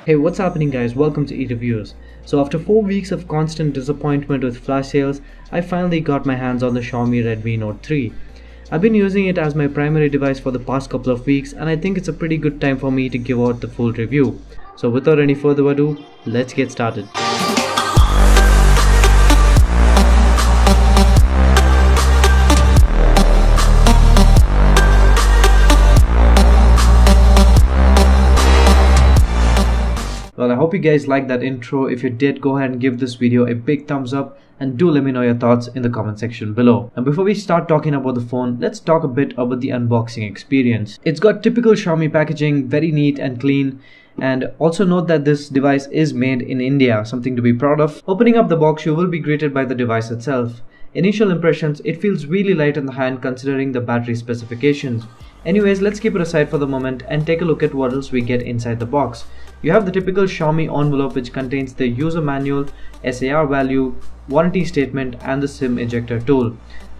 Hey, what's happening guys? Welcome to eReviewers. So after 4 weeks of constant disappointment with flash sales, I finally got my hands on the Xiaomi Redmi Note 3. I've been using it as my primary device for the past couple of weeks and I think it's a pretty good time for me to give out the full review. So without any further ado, let's get started. Well, I hope you guys liked that intro. If you did, go ahead and give this video a big thumbs up and do let me know your thoughts in the comment section below. And before we start talking about the phone, let's talk a bit about the unboxing experience. It's got typical Xiaomi packaging, very neat and clean. And also note that this device is made in India, something to be proud of. Opening up the box, you will be greeted by the device itself. Initial impressions, it feels really light in the hand considering the battery specifications. Anyways, let's keep it aside for the moment and take a look at what else we get inside the box. You have the typical Xiaomi envelope which contains the user manual, SAR value, warranty statement and the SIM ejector tool.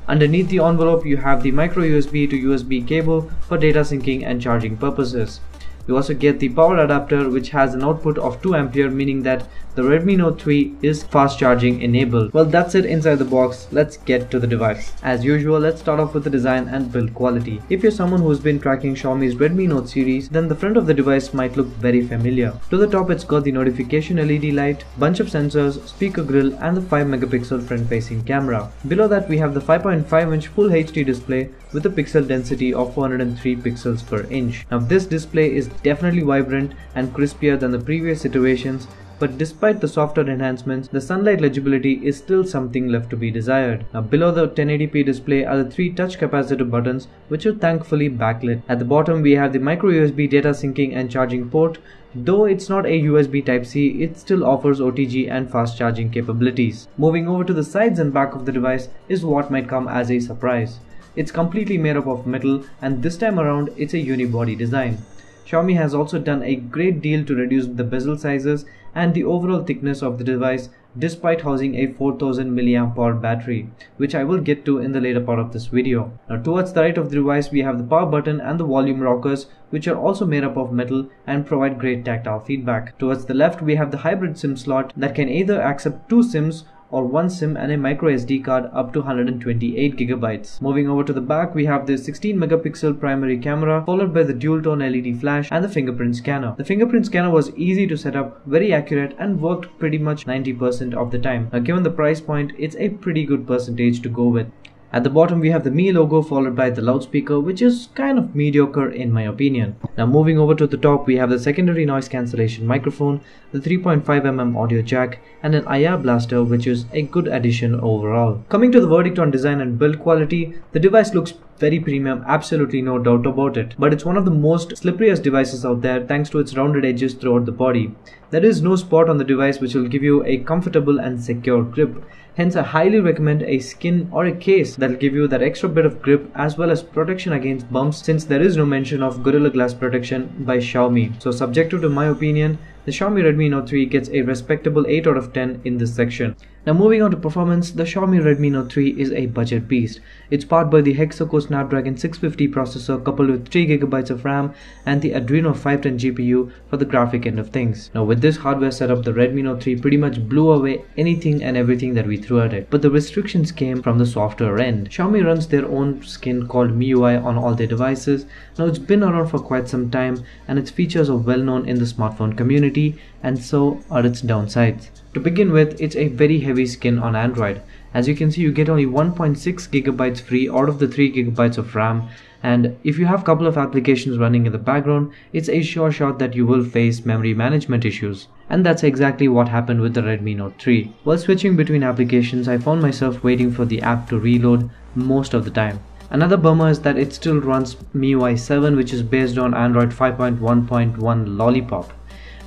Underneath the envelope you have the micro USB to USB cable for data syncing and charging purposes. You also get the power adapter which has an output of 2 ampere, meaning that the Redmi Note 3 is fast charging enabled. Well, that's it inside the box. Let's get to the device. As usual, let's start off with the design and build quality. If you're someone who's been tracking Xiaomi's Redmi Note series, then the front of the device might look very familiar. To the top, it's got the notification LED light, bunch of sensors, speaker grill and the 5 megapixel front facing camera. Below that we have the 5.5 inch full HD display with a pixel density of 403 pixels per inch. Now this display is definitely vibrant and crispier than the previous iterations, but despite the software enhancements, the sunlight legibility is still something left to be desired. Now below the 1080p display are the 3 touch capacitive buttons which are thankfully backlit. At the bottom we have the micro USB data syncing and charging port. Though it's not a USB Type-C, it still offers OTG and fast charging capabilities. Moving over to the sides and back of the device is what might come as a surprise. It's completely made up of metal and this time around it's a unibody design. Xiaomi has also done a great deal to reduce the bezel sizes and the overall thickness of the device despite housing a 4000 mAh battery, which I will get to in the later part of this video. Now towards the right of the device we have the power button and the volume rockers, which are also made up of metal and provide great tactile feedback. Towards the left we have the hybrid SIM slot that can either accept 2 SIMs or 1 SIM and a micro SD card up to 128 GB. Moving over to the back we have the 16 megapixel primary camera followed by the dual tone LED flash and the fingerprint scanner. The fingerprint scanner was easy to set up, very accurate and worked pretty much 90% of the time. Now given the price point, it's a pretty good percentage to go with. At the bottom we have the Mi logo followed by the loudspeaker, which is kind of mediocre in my opinion. Now moving over to the top we have the secondary noise cancellation microphone, the 3.5mm audio jack and an IR blaster, which is a good addition overall. Coming to the verdict on design and build quality, the device looks very premium, absolutely no doubt about it. But it's one of the most slipperiest devices out there thanks to its rounded edges throughout the body. There is no spot on the device which will give you a comfortable and secure grip. Hence I highly recommend a skin or a case that will give you that extra bit of grip as well as protection against bumps, since there is no mention of Gorilla Glass protection by Xiaomi. So subjective to my opinion, the Xiaomi Redmi Note 3 gets a respectable 8 out of 10 in this section. Now moving on to performance, the Xiaomi Redmi Note 3 is a budget beast. It's powered by the Hexacore Snapdragon 650 processor coupled with 3GB of RAM and the Adreno 510 GPU for the graphic end of things. Now with this hardware setup, the Redmi Note 3 pretty much blew away anything and everything that we threw at it. But the restrictions came from the software end. Xiaomi runs their own skin called MIUI on all their devices. Now it's been around for quite some time and its features are well known in the smartphone community, and so are its downsides. To begin with, it's a very heavy skin on Android. As you can see, you get only 1.6 GB free out of the 3 GB of RAM, and if you have a couple of applications running in the background, it's a sure shot that you will face memory management issues. And that's exactly what happened with the Redmi Note 3. While switching between applications, I found myself waiting for the app to reload most of the time. Another bummer is that it still runs MIUI 7, which is based on Android 5.1.1 Lollipop.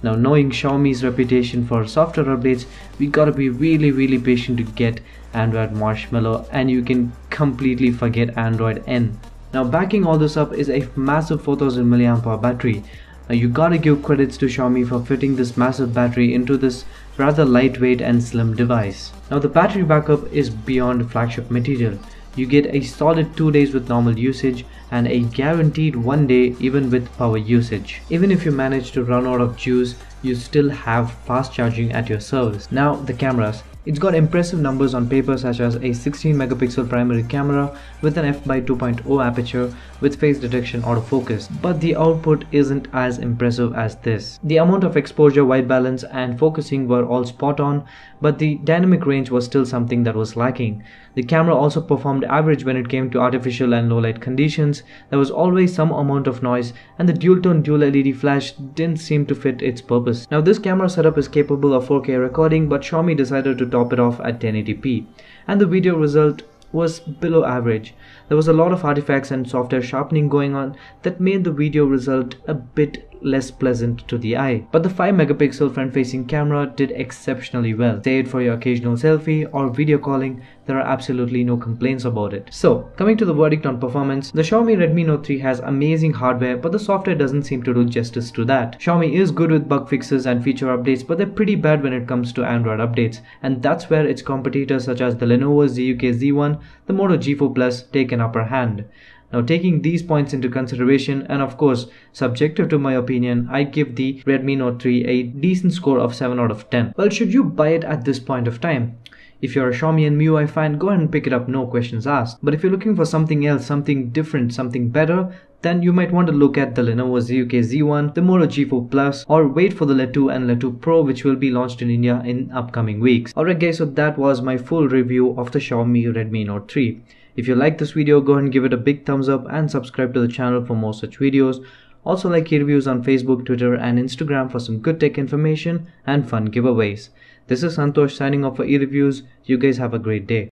Now knowing Xiaomi's reputation for software updates, we gotta be really patient to get Android Marshmallow, and you can completely forget Android N. Now backing all this up is a massive 4000 mAh battery. Now you gotta give credits to Xiaomi for fitting this massive battery into this rather lightweight and slim device. Now the battery backup is beyond flagship material. You get a solid 2 days with normal usage and a guaranteed 1 day even with power usage. Even if you manage to run out of juice, you still have fast charging at your service. Now the cameras. It's got impressive numbers on paper, such as a 16 megapixel primary camera with an f/2.0 aperture with face detection autofocus, but the output isn't as impressive as this. The amount of exposure, white balance and focusing were all spot on, but the dynamic range was still something that was lacking. The camera also performed average when it came to artificial and low light conditions. There was always some amount of noise, and the dual tone dual LED flash didn't seem to fit its purpose. Now this camera setup is capable of 4K recording, but Xiaomi decided to top it off at 1080p, and the video result was below average. There was a lot of artifacts and software sharpening going on that made the video result a bit less pleasant to the eye. But the 5 megapixel front facing camera did exceptionally well. Say it for your occasional selfie or video calling, there are absolutely no complaints about it. So coming to the verdict on performance, the Xiaomi Redmi Note 3 has amazing hardware, but the software doesn't seem to do justice to that. Xiaomi is good with bug fixes and feature updates, but they're pretty bad when it comes to Android updates, and that's where its competitors such as the Lenovo ZUK Z1, the Moto G4 Plus take an upper hand. Now taking these points into consideration, and of course subjective to my opinion, I give the Redmi Note 3 a decent score of 7 out of 10. Well, should you buy it at this point of time? If you're a Xiaomi and MIUI fan, go ahead and pick it up, no questions asked. But if you're looking for something else, something different, something better, then you might want to look at the Lenovo ZUK Z1, the Moto G4 Plus, or wait for the Letu and Letu Pro, which will be launched in India in upcoming weeks. Alright guys, so that was my full review of the Xiaomi Redmi Note 3. If you like this video, go ahead and give it a big thumbs up and subscribe to the channel for more such videos. Also like e-reviews on Facebook, Twitter and Instagram for some good tech information and fun giveaways. This is Santosh signing off for e-reviews. You guys have a great day.